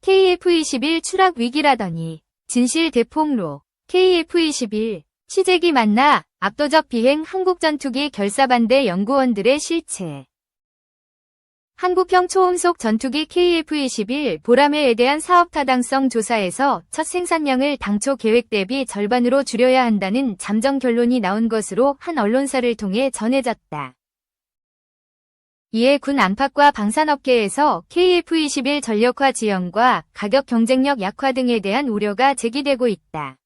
KF-21 추락 위기라더니 진실 대폭로. KF-21 시제기 만나 압도적 비행 한국 전투기 결사반대 연구원들의 실체. 한국형 초음속 전투기 KF-21 보라매에 대한 사업 타당성 조사에서 첫 생산량을 당초 계획 대비 절반으로 줄여야 한다는 잠정 결론이 나온 것으로 한 언론사를 통해 전해졌다. 이에 군 안팎과 방산업계에서 KF-21 전력화 지연과 가격 경쟁력 약화 등에 대한 우려가 제기되고 있다.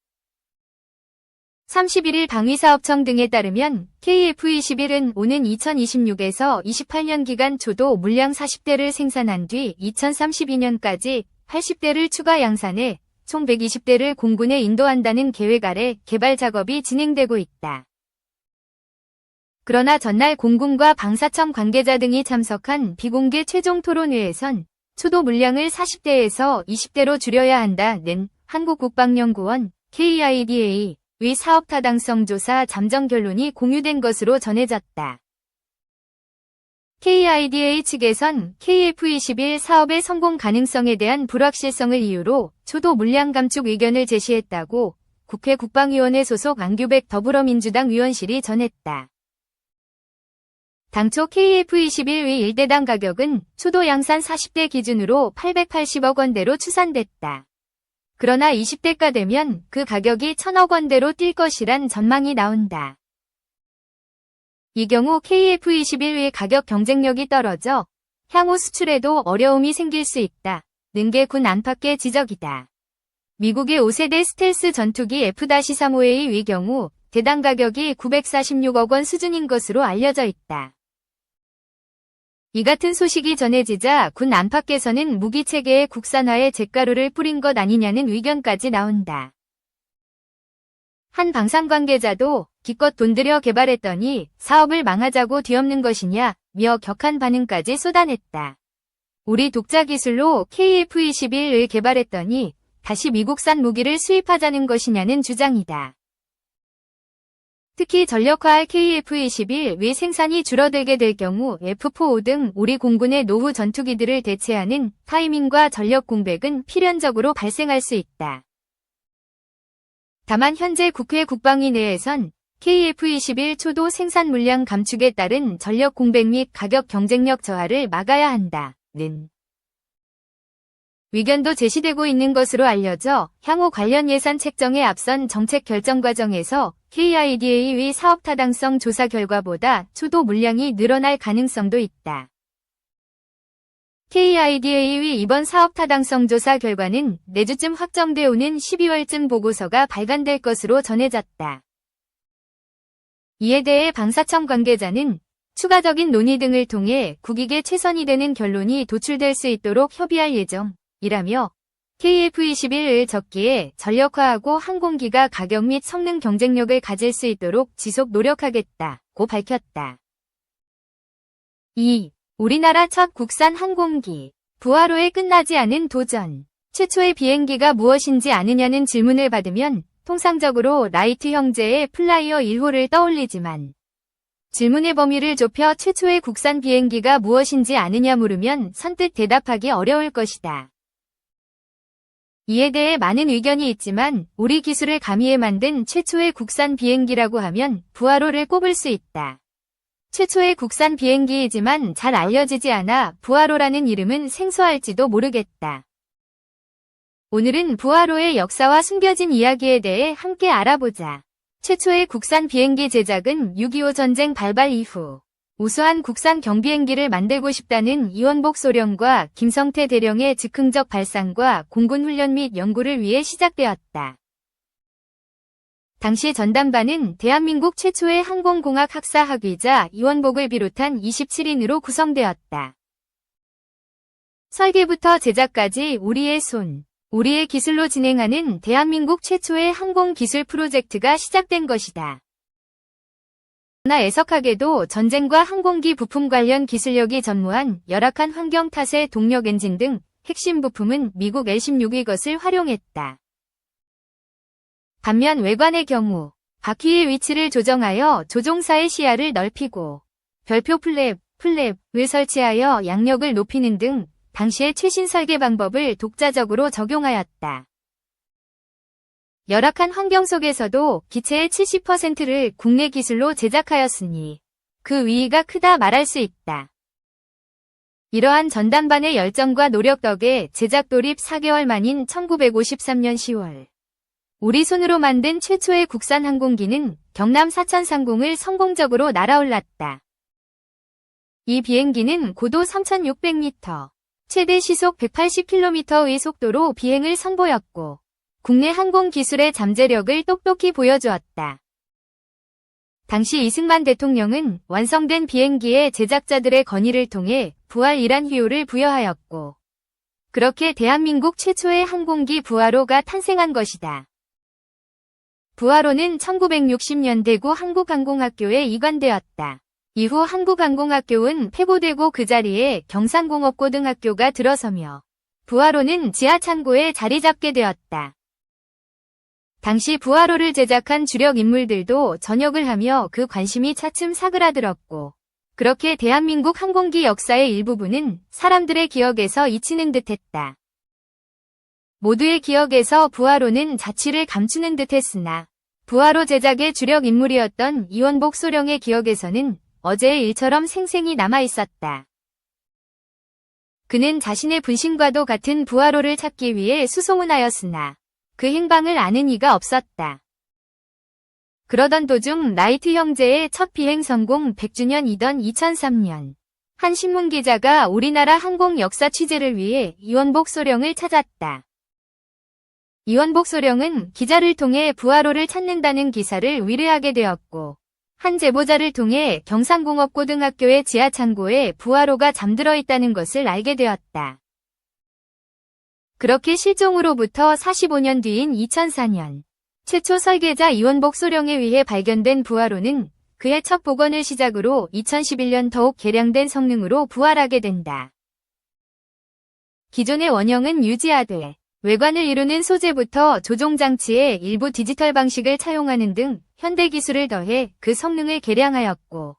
31일 방위사업청 등에 따르면 KF-21은 오는 2026에서 28년 기간 초도 물량 40대를 생산한 뒤 2032년까지 80대를 추가 양산해 총 120대를 공군에 인도한다는 계획 아래 개발 작업이 진행되고 있다. 그러나 전날 공군과 방사청 관계자 등이 참석한 비공개 최종 토론회에선 초도 물량을 40대에서 20대로 줄여야 한다는 한국국방연구원 KIDA의 사업 타당성 조사 잠정 결론이 공유된 것으로 전해졌다. KIDA 측에선 KF-21 사업의 성공 가능성에 대한 불확실성을 이유로 초도 물량 감축 의견을 제시했다고 국회 국방위원회 소속 안규백 더불어민주당 의원실이 전했다. 당초 KF-21의 1대당 가격은 초도 양산 40대 기준으로 880억 원대로 추산됐다. 그러나 20대가 되면 그 가격이 1000억 원대로 뛸 것이란 전망이 나온다. 이 경우 KF-21의 가격 경쟁력이 떨어져 향후 수출에도 어려움이 생길 수 있다는 게 군 안팎의 지적이다. 미국의 5세대 스텔스 전투기 F-35A의 경우 대당 가격이 946억 원 수준인 것으로 알려져 있다. 이 같은 소식이 전해지자 군 안팎에서는 무기체계의 국산화에 잿가루를 뿌린 것 아니냐는 의견까지 나온다. 한 방산 관계자도 기껏 돈 들여 개발했더니 사업을 망하자고 뒤엎는 것이냐며 격한 반응까지 쏟아냈다. 우리 독자 기술로 KF-21을 개발했더니 다시 미국산 무기를 수입하자는 것이냐는 주장이다. 특히 전력화할 KF-21의 생산이 줄어들게 될 경우 F-4O 등 우리 공군의 노후 전투기들을 대체하는 타이밍과 전력 공백은 필연적으로 발생할 수 있다. 다만 현재 국회 국방위 내에선 KF-21 초도 생산 물량 감축에 따른 전력 공백 및 가격 경쟁력 저하를 막아야 한다는 의견도 제시되고 있는 것으로 알려져 향후 관련 예산 책정에 앞선 정책 결정 과정에서 KIDA의 사업 타당성 조사 결과보다 초도 물량이 늘어날 가능성도 있다. KIDA의 이번 사업 타당성 조사 결과는 내주쯤 확정돼 오는 12월쯤 보고서가 발간될 것으로 전해졌다. 이에 대해 방사청 관계자는 추가적인 논의 등을 통해 국익에 최선이 되는 결론이 도출될 수 있도록 협의할 예정이라며 KF-21을 적기에 전력화하고 항공기가 가격 및 성능 경쟁력을 가질 수 있도록 지속 노력하겠다고 밝혔다. 2. 우리나라 첫 국산 항공기. 부하로에 끝나지 않은 도전. 최초의 비행기가 무엇인지 아느냐는 질문을 받으면 통상적으로 라이트 형제의 플라이어 1호를 떠올리지만 질문의 범위를 좁혀 최초의 국산 비행기가 무엇인지 아느냐 물으면 선뜻 대답하기 어려울 것이다. 이에 대해 많은 의견이 있지만 우리 기술을 가미해 만든 최초의 국산 비행기라고 하면 부하로를 꼽을 수 있다. 최초의 국산 비행기이지만 잘 알려지지 않아 부하로라는 이름은 생소할지도 모르겠다. 오늘은 부하로의 역사와 숨겨진 이야기에 대해 함께 알아보자. 최초의 국산 비행기 제작은 6.25 전쟁 발발 이후 우수한 국산 경비행기를 만들고 싶다는 이원복 소령과 김성태 대령의 즉흥적 발상과 공군 훈련 및 연구를 위해 시작되었다. 당시 전담반은 대한민국 최초의 항공공학 학사 학위자 이원복을 비롯한 27인으로 구성되었다. 설계부터 제작까지 우리의 손, 우리의 기술로 진행하는 대한민국 최초의 항공기술 프로젝트가 시작된 것이다. 그러나 애석하게도 전쟁과 항공기 부품 관련 기술력이 전무한 열악한 환경 탓에 동력 엔진 등 핵심 부품은 미국 L-16의 것을 활용했다. 반면 외관의 경우 바퀴의 위치를 조정하여 조종사의 시야를 넓히고 별표 플랩을 설치하여 양력을 높이는 등 당시의 최신 설계 방법을 독자적으로 적용하였다. 열악한 환경 속에서도 기체의 70%를 국내 기술로 제작하였으니 그 위의가 크다 말할 수 있다. 이러한 전담반의 열정과 노력 덕에 제작 돌입 4개월 만인 1953년 10월 우리 손으로 만든 최초의 국산 항공기는 경남 사천 상공을 성공적으로 날아올랐다. 이 비행기는 고도 3,600m, 최대 시속 180km의 속도로 비행을 선보였고 국내 항공 기술의 잠재력을 똑똑히 보여주었다. 당시 이승만 대통령은 완성된 비행기의 제작자들의 건의를 통해 부활이란 후요를 부여하였고 그렇게 대한민국 최초의 항공기 부활호가 탄생한 것이다. 부활호는 1960년 대구 한국항공학교에 이관되었다. 이후 한국항공학교는 폐보되고 그 자리에 경상공업고등학교가 들어서며 부활호는 지하창고에 자리 잡게 되었다. 당시 부활호를 제작한 주력 인물들도 전역을 하며 그 관심이 차츰 사그라들었고 그렇게 대한민국 항공기 역사의 일부분은 사람들의 기억에서 잊히는 듯했다. 모두의 기억에서 부활호는 자취를 감추는 듯했으나 부활호 제작의 주력 인물이었던 이원복 소령의 기억에서는 어제의 일처럼 생생히 남아있었다. 그는 자신의 분신과도 같은 부활호를 찾기 위해 수소문하였으나 그 행방을 아는 이가 없었다. 그러던 도중 라이트 형제의 첫 비행 성공 100주년이던 2003년 한 신문기자가 우리나라 항공 역사 취재를 위해 이원복 소령을 찾았다. 이원복 소령은 기자를 통해 부활호를 찾는다는 기사를 의뢰하게 되었고 한 제보자를 통해 경상공업고등학교의 지하창고에 부활호가 잠들어 있다는 것을 알게 되었다. 그렇게 실종으로부터 45년 뒤인 2004년 최초 설계자 이원복 소령에 의해 발견된 부활호는 그의 첫 복원을 시작으로 2011년 더욱 개량된 성능으로 부활하게 된다. 기존의 원형은 유지하되 외관을 이루는 소재부터 조종장치에 일부 디지털 방식을 차용하는 등 현대 기술을 더해 그 성능을 개량하였고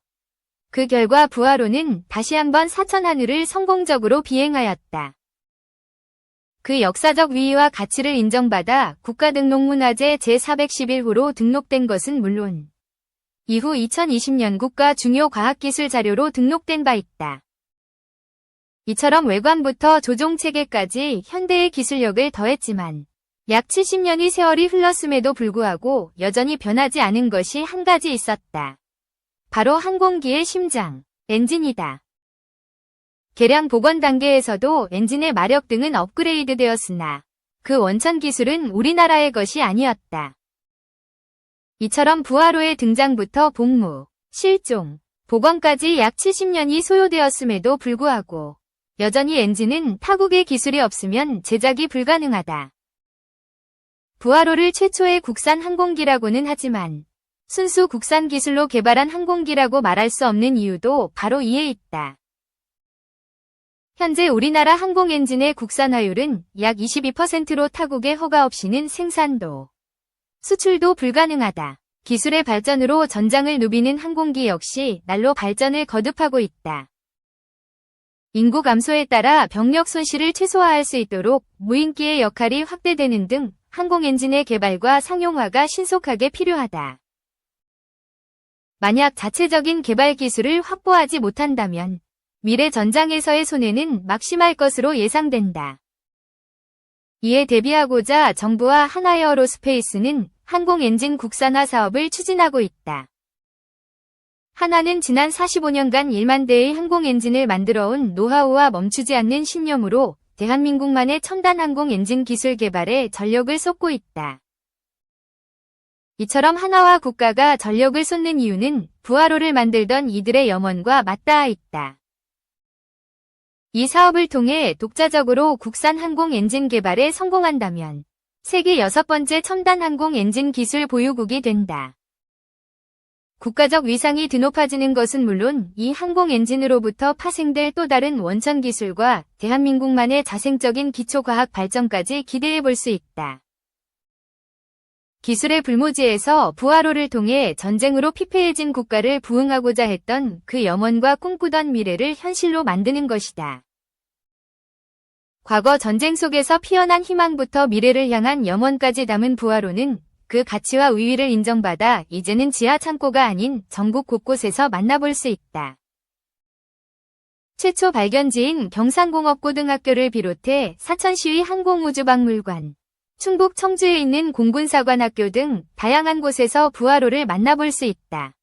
그 결과 부활호는 다시 한번 사천 하늘을 성공적으로 비행하였다. 그 역사적 위위와 가치를 인정받아 국가등록문화재 제411호로 등록된 것은 물론 이후 2020년 국가 중요 과학기술 자료로 등록된 바 있다. 이처럼 외관부터 조종체계까지 현대의 기술력을 더했지만 약 70년의 세월이 흘렀음에도 불구하고 여전히 변하지 않은 것이 한 가지 있었다. 바로 항공기의 심장, 엔진이다. 개량 복원 단계에서도 엔진의 마력 등은 업그레이드 되었으나 그 원천 기술은 우리나라의 것이 아니었다. 이처럼 부활호의 등장부터 복무, 실종, 복원까지 약 70년이 소요되었음에도 불구하고 여전히 엔진은 타국의 기술이 없으면 제작이 불가능하다. 부활호를 최초의 국산 항공기라고는 하지만 순수 국산 기술로 개발한 항공기라고 말할 수 없는 이유도 바로 이에 있다. 현재 우리나라 항공 엔진의 국산화율은 약 22%로 타국의 허가 없이는 생산도, 수출도 불가능하다. 기술의 발전으로 전장을 누비는 항공기 역시 날로 발전을 거듭하고 있다. 인구 감소에 따라 병력 손실을 최소화할 수 있도록 무인기의 역할이 확대되는 등 항공 엔진의 개발과 상용화가 신속하게 필요하다. 만약 자체적인 개발 기술을 확보하지 못한다면 미래 전장에서의 손해는 막심할 것으로 예상된다. 이에 대비하고자 정부와 한화에어로스페이스는 항공 엔진 국산화 사업을 추진하고 있다. 한화는 지난 45년간 1만 대의 항공 엔진을 만들어온 노하우와 멈추지 않는 신념으로 대한민국만의 첨단 항공 엔진 기술 개발에 전력을 쏟고 있다. 이처럼 한화와 국가가 전력을 쏟는 이유는 부활호를 만들던 이들의 염원과 맞닿아 있다. 이 사업을 통해 독자적으로 국산 항공 엔진 개발에 성공한다면 세계 6번째 첨단 항공 엔진 기술 보유국이 된다. 국가적 위상이 드높아지는 것은 물론 이 항공 엔진으로부터 파생될 또 다른 원천 기술과 대한민국만의 자생적인 기초과학 발전까지 기대해 볼 수 있다. 기술의 불모지에서 부활호를 통해 전쟁으로 피폐해진 국가를 부흥하고자 했던 그 염원과 꿈꾸던 미래를 현실로 만드는 것이다. 과거 전쟁 속에서 피어난 희망부터 미래를 향한 염원까지 담은 부하로는 그 가치와 의의를 인정받아 이제는 지하 창고가 아닌 전국 곳곳에서 만나볼 수 있다. 최초 발견지인 경상공업고등학교를 비롯해 사천시의 항공우주박물관, 충북 청주에 있는 공군사관학교 등 다양한 곳에서 부하로를 만나볼 수 있다.